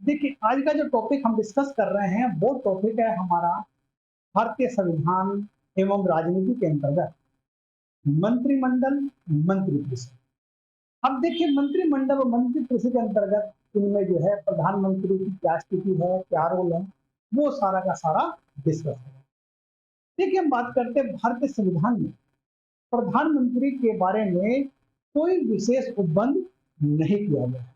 देखिए, आज का जो टॉपिक हम डिस्कस कर रहे हैं वो टॉपिक है हमारा भारतीय संविधान एवं राजनीति के अंतर्गत मंत्रिमंडल, मंत्रिपरिषद। अब देखिए, मंत्रिमंडल और मंत्रिपरिषद के अंतर्गत इनमें जो है प्रधानमंत्री की क्या स्थिति है, क्या रोल है, वो सारा का सारा डिस्कस है। देखिए, हम बात करते हैं भारतीय संविधान में प्रधानमंत्री के बारे में कोई विशेष उपबंध नहीं किया गया है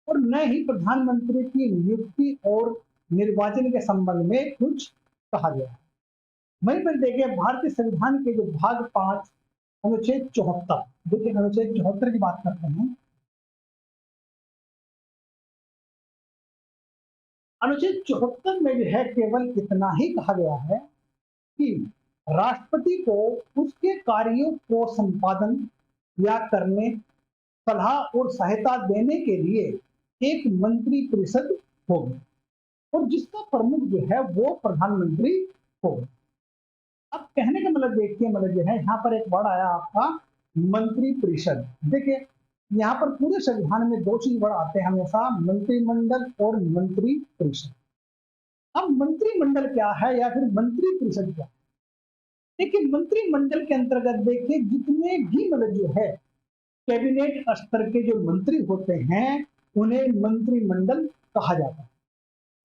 और न ही प्रधानमंत्री की नियुक्ति और निर्वाचन के संबंध में कुछ कहा गया है। वहीं पर देखिए, भारतीय संविधान के जो भाग 5 अनुच्छेद 74, देखिए अनुच्छेद 74 की बात करते हैं। अनुच्छेद 74 में जो है केवल इतना ही कहा गया है कि राष्ट्रपति को उसके कार्यों को संपादन या करने, सलाह और सहायता देने के लिए एक मंत्री परिषद होगी और जिसका प्रमुख जो है वो प्रधानमंत्री होगा। अब कहने का मतलब देखिए, मतलब जो है यहाँ पर एक वर्ड आया आपका मंत्री परिषद। देखिए, यहाँ पर पूरे संविधान में दो चीज वर्ड आते हैं हमेशा, मंत्रिमंडल और मंत्री परिषद। अब मंत्रिमंडल क्या है या फिर मंत्री परिषद क्या है? देखिए, मंत्रिमंडल के अंतर्गत देखिए जितने भी मतलब जो है कैबिनेट स्तर के जो मंत्री होते हैं उन्हें मंत्रिमंडल कहा जाता है।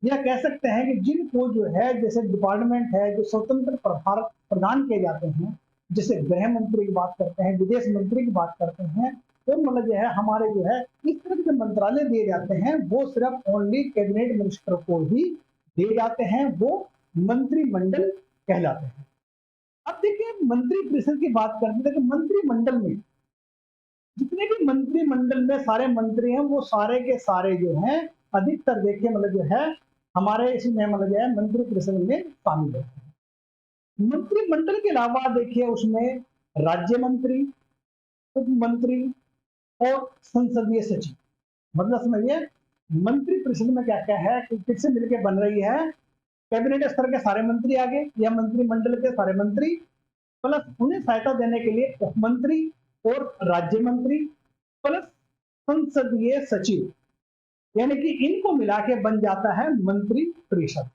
या कह सकते हैं कि जिनको जो है जैसे डिपार्टमेंट है जो स्वतंत्र प्रभार प्रदान किए जाते हैं, जैसे गृह मंत्री की बात करते हैं, विदेश मंत्री की बात करते हैं, तो मतलब जो है हमारे जो है इस तरह के मंत्रालय दिए जाते हैं वो सिर्फ ओनली कैबिनेट मिनिस्टर को ही दिए जाते हैं, वो मंत्रिमंडल कहलाते हैं। अब देखिए, मंत्री परिषद की बात करते हैं कि मंत्रिमंडल में जितने भी मंत्रिमंडल में सारे मंत्री हैं वो सारे के सारे जो हैं अधिकतर देखिए मतलब जो है हमारे इसमें मतलब जो है मंत्री परिषद में शामिल है। मंत्रिमंडल के अलावा देखिए उसमें राज्य मंत्री, उप मंत्री और संसदीय सचिव, मतलब समझिए मंत्री परिषद में क्या क्या है कि किससे मिलकर बन रही है, कैबिनेट स्तर के सारे मंत्री आगे या मंत्रिमंडल के सारे मंत्री प्लस उन्हें सहायता देने के लिए उप मंत्री और राज्य मंत्री प्लस संसदीय सचिव, यानी कि इनको मिला के बन जाता है मंत्री परिषद।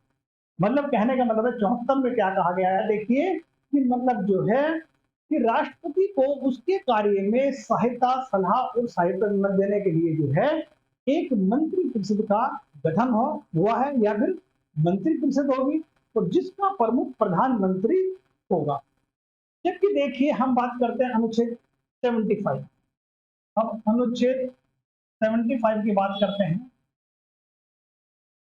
मतलब कहने का मतलब है 74 में क्या कहा गया है, देखिए कि मतलब जो है कि राष्ट्रपति को उसके कार्य में सहायता, सलाह और सहायता देने के लिए जो है एक मंत्री परिषद का गठन हुआ है या फिर मंत्री परिषद होगी और जिसका प्रमुख प्रधानमंत्री होगा। जबकि देखिए हम बात करते हैं अनुच्छेद 75। अब अनुच्छेद 75 की बात करते हैं।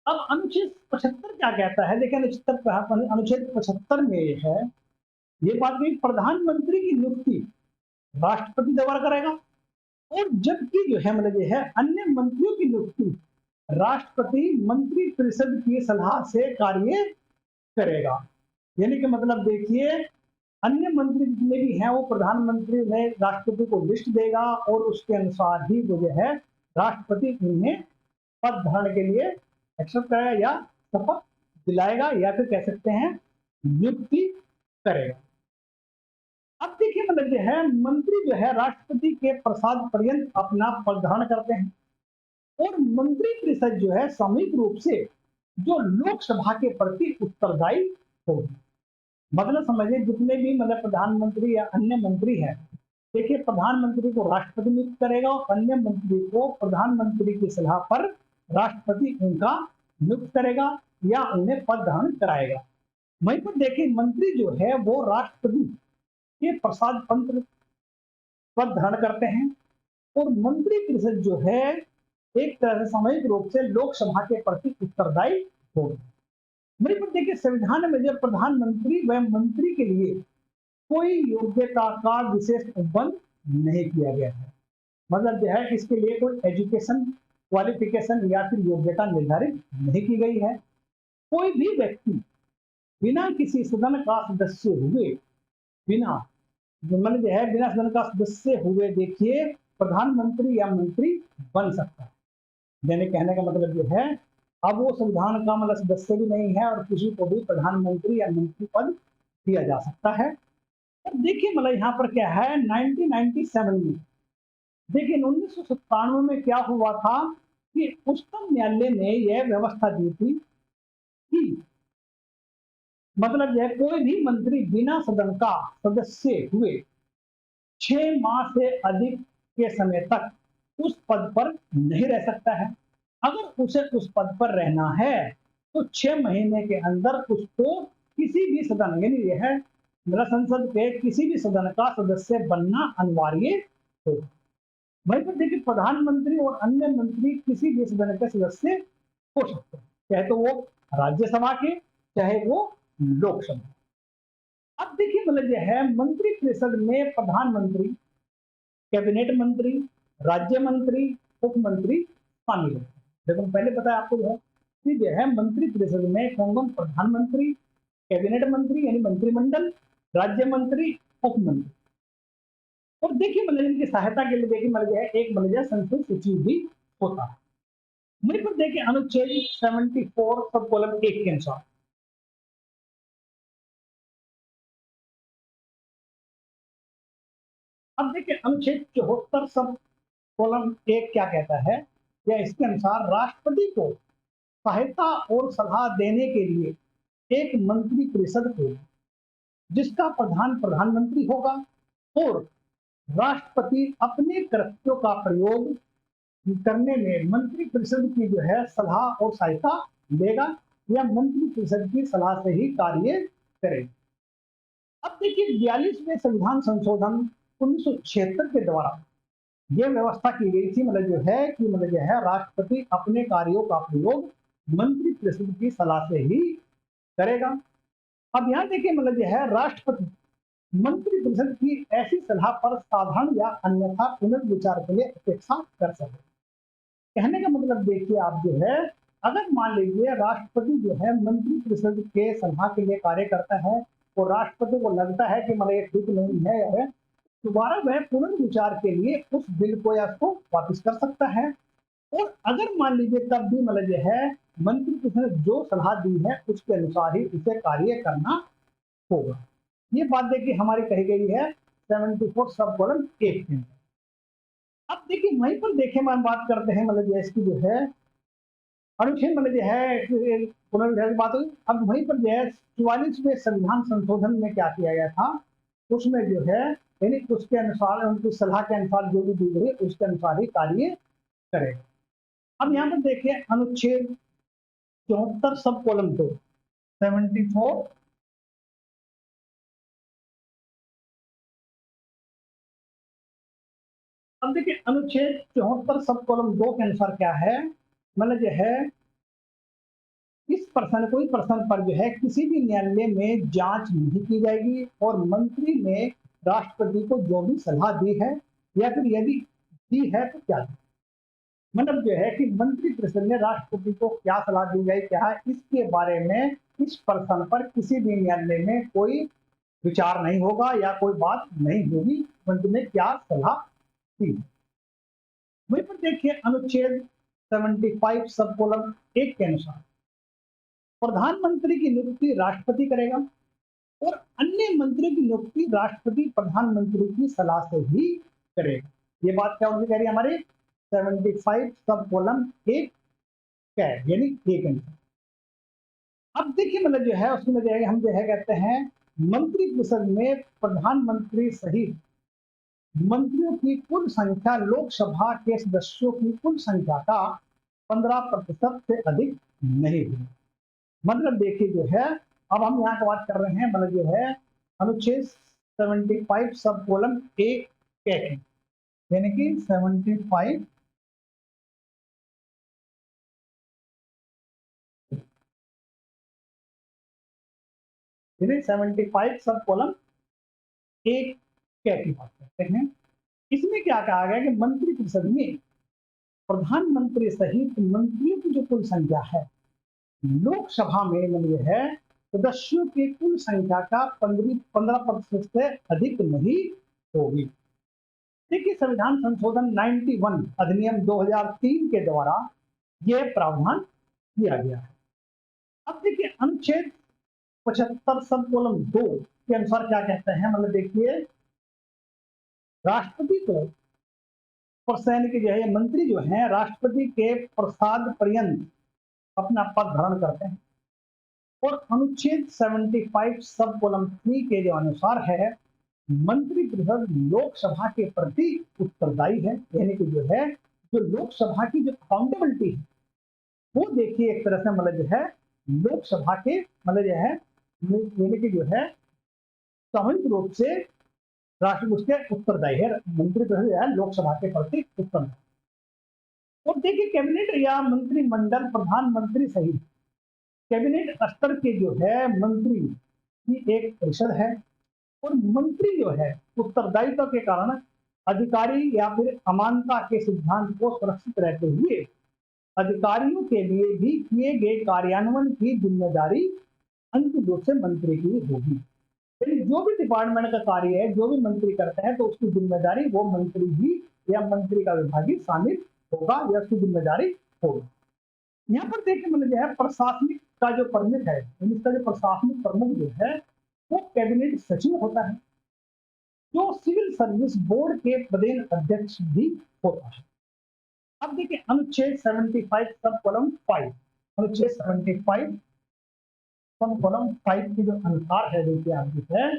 अब अनुच्छेद 75 क्या कहता है, देखिए अनुच्छेद 75 में है ये बात कि प्रधानमंत्री की नियुक्ति राष्ट्रपति द्वारा करेगा और जबकि जो है मतलब ये है अन्य मंत्रियों की नियुक्ति राष्ट्रपति मंत्री परिषद की सलाह से कार्य करेगा। यानी कि मतलब देखिए अन्य मंत्री जितने भी हैं वो प्रधानमंत्री ने राष्ट्रपति को लिस्ट देगा और उसके अनुसार ही वो जो है राष्ट्रपति उन्हें पद धारण के लिए एक्सेप्ट करेगा या शपथ दिलाएगा या फिर कह सकते हैं नियुक्ति करेगा। अब देखिए मतलब जो है मंत्री जो है राष्ट्रपति के प्रसाद पर्यंत अपना पद धारण करते हैं और मंत्री परिषद जो है सामूहिक रूप से जो लोकसभा के प्रति उत्तरदायी होगी। मतलब समझिए जितने भी मतलब प्रधानमंत्री या अन्य मंत्री हैं, देखिए प्रधानमंत्री को राष्ट्रपति नियुक्त करेगा और अन्य मंत्री को प्रधानमंत्री की सलाह पर राष्ट्रपति उनका नियुक्त करेगा या उन्हें पद धारण कराएगा। वहीं पर देखिए मंत्री जो है वो राष्ट्रपति के प्रसाद पत्र पद धारण करते हैं और मंत्री परिषद जो है एक तरह से सामूहिक रूप से लोकसभा के प्रति उत्तरदायी होगी। वहीं पर देखिए संविधान में जब प्रधानमंत्री व मंत्री के लिए कोई योग्यता का विशेष उपबंध नहीं किया गया है। मतलब जो है इसके लिए कोई एजुकेशन क्वालिफिकेशन या फिर योग्यता निर्धारित नहीं की गई है। कोई भी व्यक्ति बिना किसी सदन का सदस्य हुए बिना मतलब जो है बिना सदन का सदस्य हुए देखिए प्रधानमंत्री या मंत्री बन सकता है। यानी कहने का मतलब जो है अब वो संविधान का मतलब सदस्य भी नहीं है और किसी को भी प्रधानमंत्री या मंत्री पद दिया जा सकता है। और देखिए मतलब यहाँ पर क्या है 1997 में देखिए 1997 में क्या हुआ था कि उच्चतम न्यायालय ने यह व्यवस्था दी थी कि मतलब यह कोई भी मंत्री बिना सदन का सदस्य हुए 6 माह से अधिक के समय तक उस पद पर नहीं रह सकता है। अगर उसे उस पद पर रहना है तो 6 महीने के अंदर उसको किसी भी सदन यानी यह मतलब संसद के किसी भी सदन का सदस्य बनना अनिवार्य होगा। वहीं पर देखिए प्रधानमंत्री और अन्य मंत्री किसी भी सदन के सदस्य हो सकते हैं, चाहे तो वो राज्यसभा के चाहे वो लोकसभा। अब देखिए मतलब यह है मंत्री परिषद में प्रधानमंत्री, कैबिनेट मंत्री, राज्य मंत्री, मुख्यमंत्री शामिल है। देखो पहले बताया आपको जो है कि जो है मंत्री परिषद में कौन कौन प्रधानमंत्री, कैबिनेट मंत्री यानी मंत्रिमंडल, राज्य मंत्री, मुख्यमंत्री। और देखिए मतलब इनकी सहायता के लिए देखिए मतलब है एक मतलब संसद सचिव भी होता है। वहीं पर देखिए अनुच्छेद 74 सब कॉलम 1 के अनुसार अब देखिए अनुच्छेद 74 सब कॉलम 1 क्या कहता है या इसके अनुसार राष्ट्रपति को सहायता और सलाह देने के लिए एक मंत्री परिषद होगी जिसका प्रधान प्रधानमंत्री होगा और राष्ट्रपति अपने कृत्यों का प्रयोग करने में मंत्री परिषद की जो है सलाह और सहायता देगा या मंत्री परिषद की सलाह से ही कार्य करेगा। अब देखिए 42वें संविधान संशोधन 1976 के द्वारा यह व्यवस्था की गई थी मतलब जो है कि मतलब जो है राष्ट्रपति अपने कार्यों का प्रयोग मंत्री परिषद की सलाह से ही करेगा। अब यहाँ देखिए मतलब जो है राष्ट्रपति मंत्री परिषद की ऐसी सलाह पर साधारण या अन्यथा पुनर्विचार के लिए अपेक्षा कर सकते। कहने का मतलब देखिए आप जो है अगर मान लीजिए राष्ट्रपति जो है मंत्री परिषद के सलाह के लिए कार्य करता है और राष्ट्रपति को लगता है कि मतलब ये ठीक नहीं है या दोबारा वह पुनर्विचार के लिए उस बिल को या उसको वापस कर सकता है। और अगर मान लीजिए तब भी मतलब जो है मंत्री परिषद ने जो सलाह दी है उसके अनुसार ही उसे कार्य करना होगा। ये बात देखिए हमारी कही गई है 74 सब कॉलम 1 के। अब देखिए वहीं पर देखें हम बात करते हैं मतलब इसकी जो है अनुच्छेद मतलब जो है पुनर्विचार की बात हुई। अब वहीं पर जो है 44वें संविधान संशोधन में क्या किया गया था उसमें जो है यानी उसके अनुसार उनकी सलाह के अनुसार जो भी दी गई उसके अनुसार ही कार्य करेगा। अब यहाँ पर देखिए अनुच्छेद 74 सब कॉलम 2 74। अब देखिए अनुच्छेद 74 सब कॉलम 2 के अनुसार क्या है मतलब जो है इस प्रश्न कोई प्रश्न पर जो है किसी भी न्यायालय में जांच नहीं की जाएगी और मंत्री ने राष्ट्रपति को जो भी सलाह दी है या फिर यदि दी है तो क्या दी। मतलब जो है कि मंत्री परिषद ने राष्ट्रपति को क्या सलाह दी गई क्या है इसके बारे में इस प्रश्न पर किसी भी न्यायालय में कोई विचार नहीं होगा या कोई बात नहीं होगी मंत्री ने क्या सलाह दी। वहीं पर देखिए अनुच्छेद 75 सब कॉलम 1 के अनुसार प्रधानमंत्री की नियुक्ति राष्ट्रपति करेगा और अन्य मंत्रियों की नियुक्ति राष्ट्रपति प्रधानमंत्री की सलाह से ही करेगा। ये बात क्या होगी कह रही है हमारे 75 सब कॉलम 1 क्या है यानी एक आंसर। अब देखिए मतलब जो है उसमें जो है हम जो है कहते हैं मंत्री परिषद में प्रधानमंत्री सहित मंत्रियों की कुल संख्या लोकसभा के सदस्यों की कुल संख्या का 15% से अधिक नहीं होगी। मतलब देखिए जो है अब हम यहाँ की बात कर रहे हैं मतलब जो है अनुच्छेद 75 सब कॉलम ए कहते हैं यानी कि 75 यानी 75 सब कॉलम ए क्या की बात करते हैं। इसमें क्या कहा गया कि मंत्री परिषद में प्रधानमंत्री सहित मंत्रियों की जो कुल संख्या है लोकसभा में मतलब है सदस्यों की कुल संख्या का 15% से अधिक नहीं होगी। देखिए संविधान संशोधन 91 अधिनियम 2003 के द्वारा यह प्रावधान किया गया है। अब देखिए अनुच्छेद 75 सब कॉलम 2 के अनुसार क्या कहते हैं मतलब देखिए राष्ट्रपति को % के जो है मंत्री जो हैं राष्ट्रपति के प्रसाद पर्यंत अपना पद धारण करते हैं। और अनुच्छेद 75 सब कॉलम 3 के जो अनुसार है, मंत्रिपरिषद लोकसभा के प्रति उत्तरदायी है। यानी कि जो है जो लोकसभा की जो अकाउंटेबिलिटी है वो देखिए एक तरह से मतलब जो है लोकसभा के मतलब जो है यानी कि जो है सामूहिक रूप से राष्ट्र उसके उत्तरदायी है। मंत्रिपरिषद जो है लोकसभा के प्रति उत्तरदायी। और देखिए कैबिनेट या मंत्रिमंडल प्रधानमंत्री सहित कैबिनेट स्तर के जो है मंत्री की एक परिषद है। और मंत्री जो है उत्तरदायित्व के कारण अधिकारी या फिर अमानता के सिद्धांत को सुरक्षित रहते हुए अधिकारियों के लिए भी किए गए कार्यान्वयन की जिम्मेदारी अंतिम रूप से मंत्री की होगी। यानी जो भी डिपार्टमेंट का कार्य है जो भी मंत्री करते हैं तो उसकी जिम्मेदारी वो मंत्री ही या मंत्री का विभाग ही शामिल होगा या उसकी जिम्मेदारी होगी। यहाँ पर देखिए मतलब जो है प्रशासनिक का जो प्रमुख है, इसका जो प्रशासनिक प्रमुख जो है वो कैबिनेट सचिव होता है, जो सिविल सर्विस बोर्ड के प्रदेश अध्यक्ष भी होता है। अब देखिए अनुच्छेद 75 सब कॉलम 5, अनुच्छेद 75 सब कॉलम 5 के जो अनुसार है देखिए आप जो है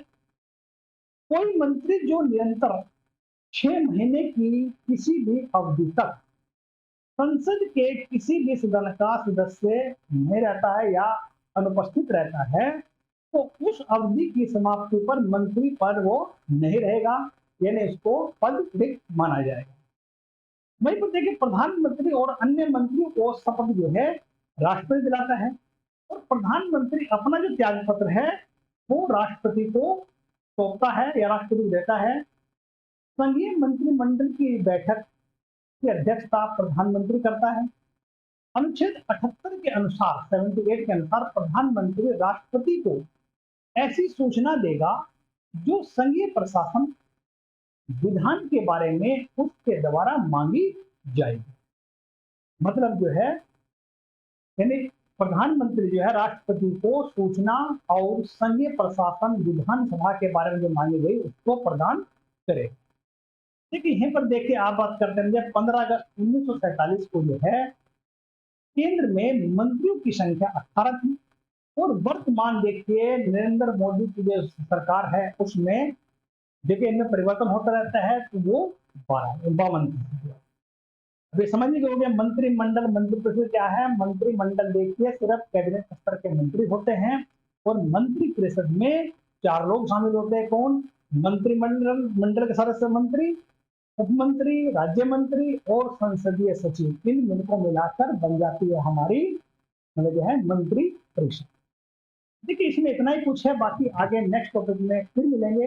कोई मंत्री जो निरंतर 6 महीने की किसी भी अवधि तक संसद के किसी भी सदन का सदस्य नहीं रहता है या अनुपस्थित रहता है तो उस अवधि की समाप्ति पर मंत्री पद वो नहीं रहेगा, यानी इसको पद रिक्त माना जाएगा। वहीं पर देखिए प्रधानमंत्री और अन्य मंत्रियों को शपथ जो है राष्ट्रपति दिलाता है और प्रधानमंत्री अपना जो त्याग पत्र है वो राष्ट्रपति को सौंपता है या राष्ट्रपति को देता है। संघीय मंत्रिमंडल की बैठक की अध्यक्षता प्रधानमंत्री करता है। अनुच्छेद 78 के अनुसार 78 के अनुसार प्रधानमंत्री राष्ट्रपति को ऐसी सूचना देगा जो संघीय प्रशासन विधान के बारे में उसके द्वारा मांगी जाएगी। मतलब जो है यानी प्रधानमंत्री जो है राष्ट्रपति को सूचना और संघीय प्रशासन विधानसभा के बारे में जो मांगी गई उसको प्रदान करेगा। देखिए यहीं पर देखिए आप बात करते हैं 15 अगस्त 1947 को जो है केंद्र में मंत्रियों की संख्या 18 थी और वर्तमान देखिए नरेंद्र मोदी की जो सरकार है उसमें देखिए इनमें परिवर्तन होता रहता है तो वो 52 थी। अभी समझ लीजिए हो गया मंत्रिमंडल। मंत्रिपरिषद क्या है? मंत्रिमंडल देखिए सिर्फ कैबिनेट स्तर के मंत्री होते हैं और मंत्रिपरिषद में 4 लोग शामिल होते हैं। कौन? मंत्रिमंडल के सदस्य मंत्री, उप मंत्री, राज्य मंत्री और संसदीय सचिव। इन मिलकर मिलाकर बन जाती है हमारी मतलब जो है मंत्री परिषद। देखिए इसमें इतना ही कुछ है, बाकी आगे नेक्स्ट टॉपिक में फिर मिलेंगे।